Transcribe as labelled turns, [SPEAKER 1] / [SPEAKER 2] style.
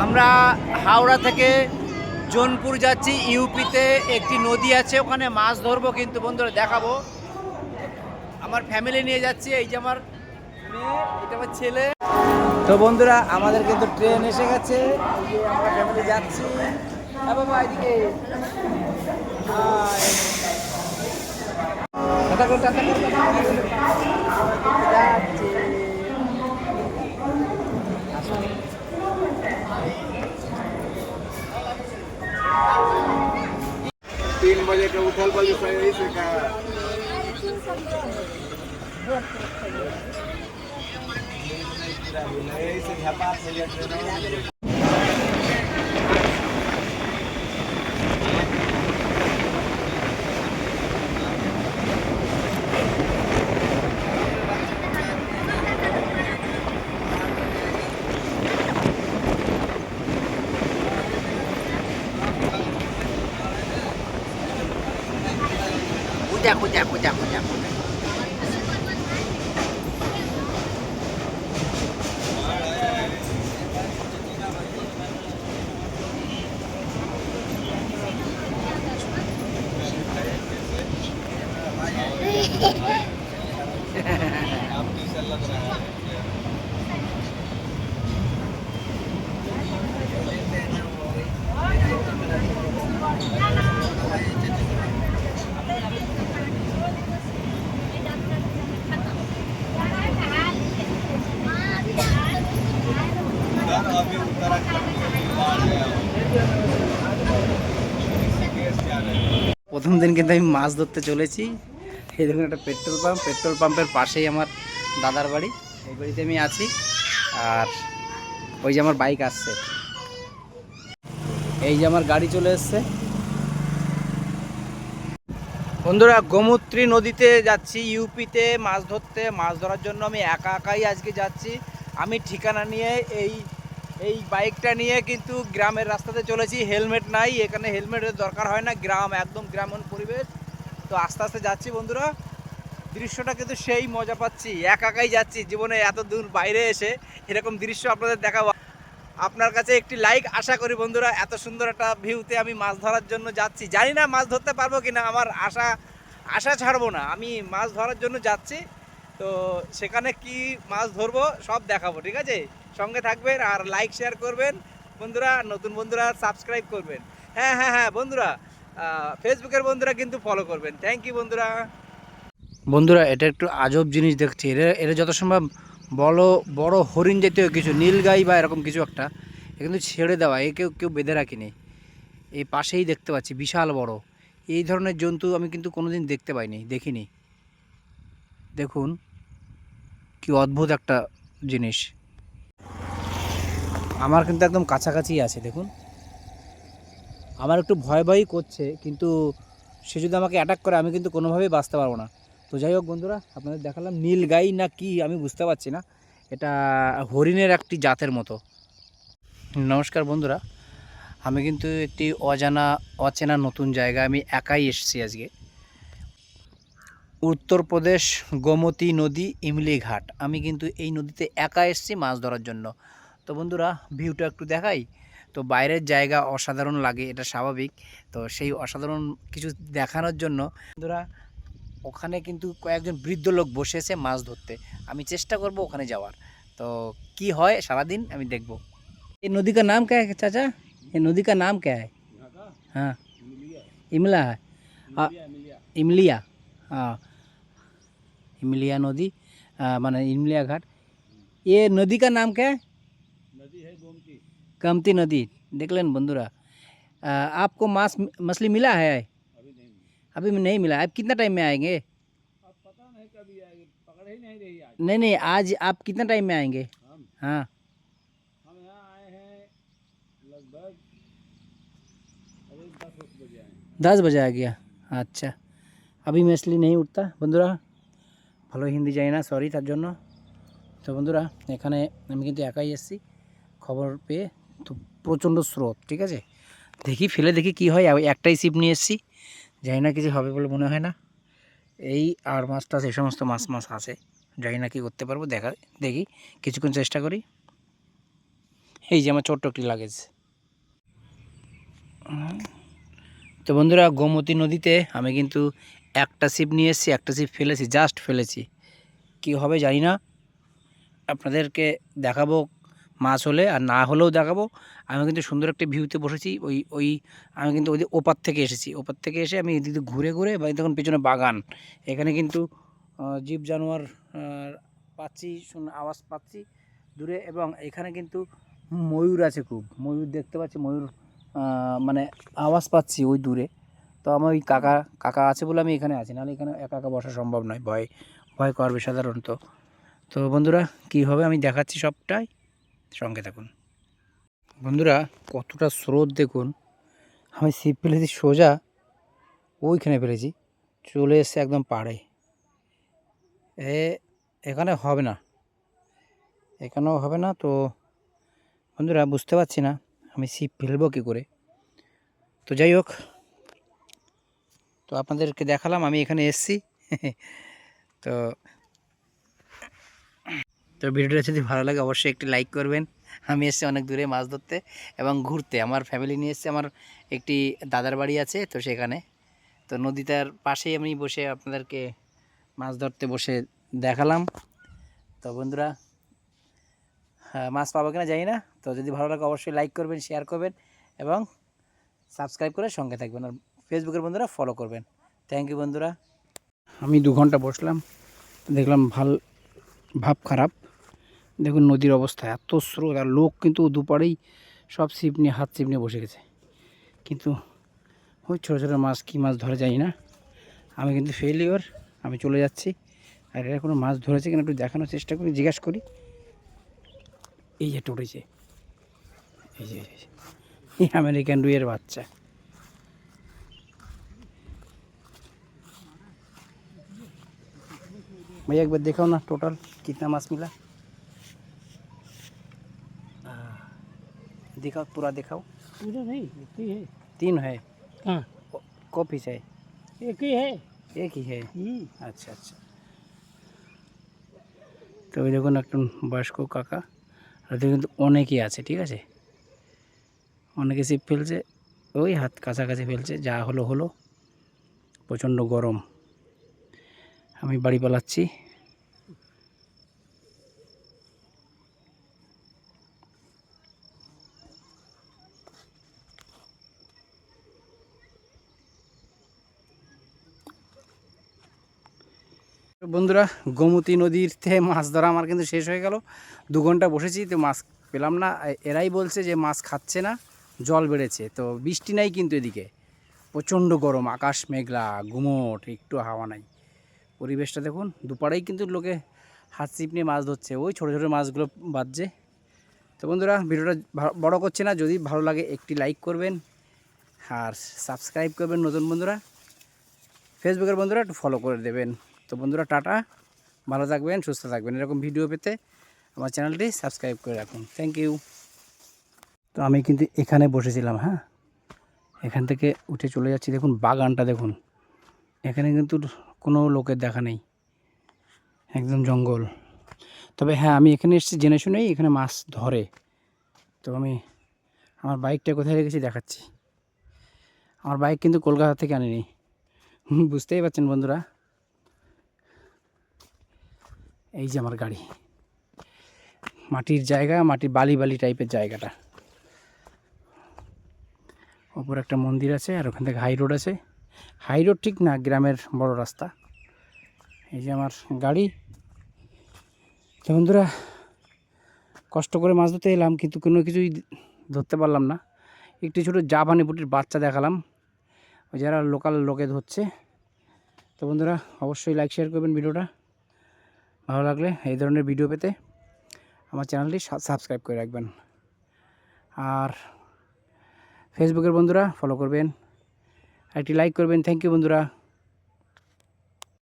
[SPEAKER 1] আমরা হাওড়া থেকে জোনপুর যাচ্ছি। ইউপিতে একটি নদী আছে, ওখানে মাছ ধরবো কিন্তু বন্ধুরা দেখাবো। আমার ফ্যামিলি নিয়ে যাচ্ছি, এই যে আমার মেয়ে, এটা আমার ছেলে। তো বন্ধুরা আমাদের কিন্তু ট্রেন এসে গেছে, এই যে আমরা ফ্যামিলি যাচ্ছি। হ্যাঁ বাবা এদিকে যাচ্ছি।
[SPEAKER 2] 3 बजे का उठल बजे सही से का ऐसे झपा से लेते
[SPEAKER 1] पूजा पूजा पूजा पूजा पूजा। প্রথম দিন কিন্তু আমি মাছ ধরতে চলেছি। এই দেখুন একটা পেট্রোল পাম্প, পেট্রোল পাম্পের পাশেই আমার দাদার বাড়ি, এই বাড়িতে আমি আছি। আর ওই যে আমার বাইক আসছে, এই যে আমার গাড়ি চলে এসছে। বন্ধুরা গোমূত্রী নদীতে যাচ্ছি ইউপিতে মাছ ধরতে, মাছ ধরার জন্য আমি একা একাই আজকে যাচ্ছি। আমি ঠিকানা নিয়ে এই বাইকটা নিয়ে কিন্তু গ্রামের রাস্তাতে চলেছি। হেলমেট নাই, এখানে হেলমেটের দরকার হয় না, গ্রাম একদম গ্রামীণ পরিবেশ। তো আস্তে আস্তে যাচ্ছি বন্ধুরা, দৃশ্যটা কিন্তু সেই মজা পাচ্ছি, একা একাই যাচ্ছি। জীবনে এত দূর বাইরে এসে এরকম দৃশ্য আপনাদের দেখাবো। আপনার কাছে একটি লাইক আশা করি বন্ধুরা। এত সুন্দর একটা ভিউতে আমি মাছ ধরার জন্য যাচ্ছি, জানি না মাছ ধরতে পারবো কিনা, আমার আশা ছাড়বো না। আমি মাছ ধরার জন্য যাচ্ছি, তো সেখানে কি মাছ ধরবো সব দেখাবো, ঠিক আছে? সঙ্গে থাকবেন আর লাইক শেয়ার করবেন বন্ধুরা। নতুন বন্ধুরা সাবস্ক্রাইব করবেন। হ্যাঁ হ্যাঁ হ্যাঁ বন্ধুরা, ফেসবুকের বন্ধুরা কিন্তু ফলো করবেন। থ্যাংক ইউ বন্ধুরা। বন্ধুরা এটা একটু আজব জিনিস দেখছি, এরা যত সম্ভব বড় বড় হরিণ জাতীয় কিছু, নীলগাই বা এরকম কিছু একটা, এ কিন্তু ছেড়ে দেওয়া, এ কেউ কেউ বেঁধে রাখিনি। এই পাশেই দেখতে পাচ্ছি বিশাল বড় এই ধরনের জন্তু, আমি কিন্তু কোনোদিন দেখতে পাইনি, দেখিনি। দেখুন কি অদ্ভুত একটা জিনিস, আমার কিন্তু একদম কাছাকাছি আছে। দেখুন আমার একটু ভয় ভয়ই করছে, কিন্তু সে যদি আমাকে অ্যাটাক করে আমি কিন্তু কোনোভাবেই বাঁচতে পারবো না। তো যাই হোক বন্ধুরা, আপনাদের দেখালাম নীলগাই না কি আমি বুঝতে পারছি না, এটা হরিণের একটি জাতের মতো। নমস্কার বন্ধুরা, আমি কিন্তু একটি অচেনা নতুন জায়গায় আমি একাই এসেছি আজকে। উত্তরপ্রদেশ গোমতী নদী ইমলি ঘাট, আমি কিন্তু এই নদীতে একা এসেছি মাছ ধরার জন্য। তো বন্ধুরা ভিউটা একটু দেখাই। তো বাইরের জায়গা অসাধারণ লাগে, এটা স্বাভাবিক। তো সেই অসাধারণ কিছু দেখানোর জন্য বন্ধুরা ওখানে কিন্তু কয়েকজন বৃদ্ধ লোক বসেছে মাছ ধরতে, আমি চেষ্টা করব ওখানে যাওয়ার। তো কি হয় সারাদিন আমি দেখব। এই নদী কা নাম क्या है चाचा? ये नदी का नाम क्या है? हाँ इमला है, इमलिया। हाँ इमलिया नदी, माने इमलिया घाट। ये नदी का नाम क्या है? नदी है गोमती, गोमती नदी। देख लें बंधुरा, आपको मांस मछली मिला है? अभी नहीं मिला। आप कितना टाइम में आएंगे? अब पता नहीं कभी आएंगे, पकड़ ही नहीं रही आज। नहीं आज आप कितना टाइम में आएंगे? हाँ हम यहाँ आए हैं लगभग 10 बजे आए। 10 बजे आ गया, अच्छा। अभी मछली नहीं उठता বন্ধুরা, ভালো হিন্দি জানি না, সরি তার জন্য। তো বন্ধুরা এখানে আমি কিন্তু একাই এসেছি খবর পেয়ে। তো প্রচণ্ড স্রোত, ঠিক আছে, দেখি ফেলে দেখি কি হয়। একটাই ছিপ নিয়ে এসেছি, জানি না কিছু হবে বলে মনে হয় না। এই আর মাছ টাছ এই সমস্ত মাছ আছে, জানি না কি করতে পারবো, দেখি কিছুক্ষণ চেষ্টা করি। এই যে আমার ছোট্ট একটি লাগেজ। তো বন্ধুরা, গোমতী নদীতে আমি কিন্তু একটা ছিপ নিয়ে এসেছি, একটা ছিপ ফেলেছি, জাস্ট ফেলেছি। কি হবে জানি না, আপনাদেরকে দেখাবো মাছ হলে, আর না হলেও দেখাবো। আমি কিন্তু সুন্দর একটা ভিউতে বসেছি, ওই আমি কিন্তু ওই ওপার থেকে এসেছি, ওপার থেকে এসে আমি এদিকে ঘুরে ঘুরে বা তখন পেছনে বাগান, এখানে কিন্তু জীব জানোয়ার পাচ্ছি, আওয়াজ পাচ্ছি দূরে, এবং এখানে কিন্তু ময়ূর আছে, খুব ময়ূর দেখতে পাচ্ছি, ময়ূর মানে আওয়াজ পাচ্ছি ওই দূরে। তো আমার ওই কাকা আছে বলে আমি এখানে আছি, নাহলে এখানে একা একা বসা সম্ভব নয়, ভয় ভয় করবে সাধারণত। তো বন্ধুরা, কী হবে আমি দেখাচ্ছি সবটাই, সঙ্গে থাকুন। বন্ধুরা, কতটা স্রোত দেখুন, আমি ছিপ ফেলেছি সোজা ওইখানে ফেলেছি, চলে এসছে একদম পাড়ে। এখানে হবে না, এখানেও হবে না। তো বন্ধুরা, বুঝতে পারছি না আমি ছিপ ফেলবো কী করে। তো যাই হোক, তো আপনাদেরকে দেখালাম আমি এখানে এসছি। তো তো ভিডিওটা যদি ভালো লাগে অবশ্যই একটি লাইক করবেন। আমি এসেছি অনেক দূরে মাছ ধরতে এবং ঘুরতে, আমার ফ্যামিলি নিয়ে এসেছি, আমার একটি দাদার বাড়ি আছে তো সেখানে। তো নদীটার পাশেই আমি বসে আপনাদেরকে মাছ ধরতে বসে দেখালাম। তো বন্ধুরা, মাছ পাবো কিনা জানি না, তো যদি ভালো লাগে অবশ্যই লাইক করবেন, শেয়ার করবেন এবং সাবস্ক্রাইব করে সঙ্গে থাকবেন, আর ফেসবুকের বন্ধুরা ফলো করবেন। থ্যাংক ইউ বন্ধুরা। আমি 2 ঘন্টা বসলাম, দেখলাম ভাব খারাপ। দেখুন নদীর অবস্থা, এত স্রোত, আর লোক কিন্তু দুপারেই সব ছিপ নিয়ে, হাত ছিপ নিয়ে বসে গেছে। কিন্তু ওই ছোটো ছোটো মাছ, কী মাছ ধরে যাই না, আমি কিন্তু ফেলিওর, আমি চলে যাচ্ছি। আর এরা কোনো মাছ ধরেছে কিনা একটু দেখানোর চেষ্টা করি, জিজ্ঞাসা করি। এই যে উঠেছে, এই যে এই আমেরিকান রুইয়ের বাচ্চা। भैया एक बार दिखाओ ना, टोटल कितना माछ मिला, दिखाओ पूरा दिखाओ।
[SPEAKER 3] पूरा नहीं, एक ही है।
[SPEAKER 1] 3 है।
[SPEAKER 3] हाँ,
[SPEAKER 1] कॉपी से
[SPEAKER 3] एक ही है।
[SPEAKER 1] एक ही है। अच्छा अच्छा। তো ওই দেখুন একজন বয়স্ক কাকা, আর ওদের কিন্তু অনেকই আছে, ঠিক আছে, অনেকে ছিপ ফেলছে, ওই হাত কাছাকাছি ফেলছে, যা হলো হলো, প্রচণ্ড গরম। আমি বাড়ি পালাচ্ছি। বন্ধুরা, গোমতী নদীতে মাছ ধরা আমার কিন্তু শেষ হয়ে গেল। 2 ঘন্টা বসেছি, তো মাছ পেলাম না। এরাই বলছে যে মাছ খাচ্ছে না, জল বেড়েছে। তো বৃষ্টি নাই কিন্তু এদিকে, প্রচণ্ড গরম, আকাশ মেঘলা, গুমোট, একটু হাওয়া নাই। পরিবেশটা দেখুন, দুপারেই কিন্তু লোকে হাত ছিপ নিয়ে মাছ ধরছে, ওই ছোটো ছোটো মাছগুলো বাজছে। তো বন্ধুরা, ভিডিওটা বড় করছে না, যদি ভালো লাগে একটি লাইক করবেন আর সাবস্ক্রাইব করবেন। নতুন বন্ধুরা, ফেসবুকের বন্ধুরা একটু ফলো করে দেবেন। তো বন্ধুরা, টাটা, ভালো থাকবেন, সুস্থ থাকবেন। এরকম ভিডিও পেতে আমার চ্যানেলটি সাবস্ক্রাইব করে রাখুন। Thank you. তো আমি কিন্তু এখানে বসেছিলাম, হ্যাঁ, এখান থেকে উঠে চলে যাচ্ছি। দেখুন বাগানটা দেখুন, এখানে কিন্তু কোনো লোকের দেখা নেই, একদম জঙ্গল। তবে হ্যাঁ, আমি এখানে এসেছি জেনে শুনেই, এখানে মাছ ধরে। তো আমি আমার বাইকটা কোথায় রেখেছি দেখাচ্ছি। আমার বাইক কিন্তু কলকাতা থেকে আনিনি, বুঝতেই পারছেন বন্ধুরা। এই যে আমার গাড়ি, মাটির জায়গা, মাটির বালি বালি টাইপের জায়গাটা। ওপর একটা মন্দির আছে, আর ওখান থেকে হাই রোড আছে। হাই রোড ঠিক না, গ্রামের বড় রাস্তা। এই যে আমার গাড়ি। তো বন্ধুরা, কষ্ট করে মাছ ধরতে এলাম, কিন্তু কোনো কিছুই ধরতে পারলাম না। একটি ছোটো জাপানি পুঁটির বাচ্চা দেখালাম, ওই যারা লোকাল লোকে ধরছে। তো বন্ধুরা, অবশ্যই লাইক শেয়ার করবেন ভিডিওটা, ভালো লাগলে এই ধরনের ভিডিও পেতে আমার চ্যানেলটি সাবস্ক্রাইব করে রাখবেন। আর ফেসবুকের বন্ধুরা ফলো করবেন, একটি লাইক করবেন। থ্যাংক ইউ বন্ধুরা।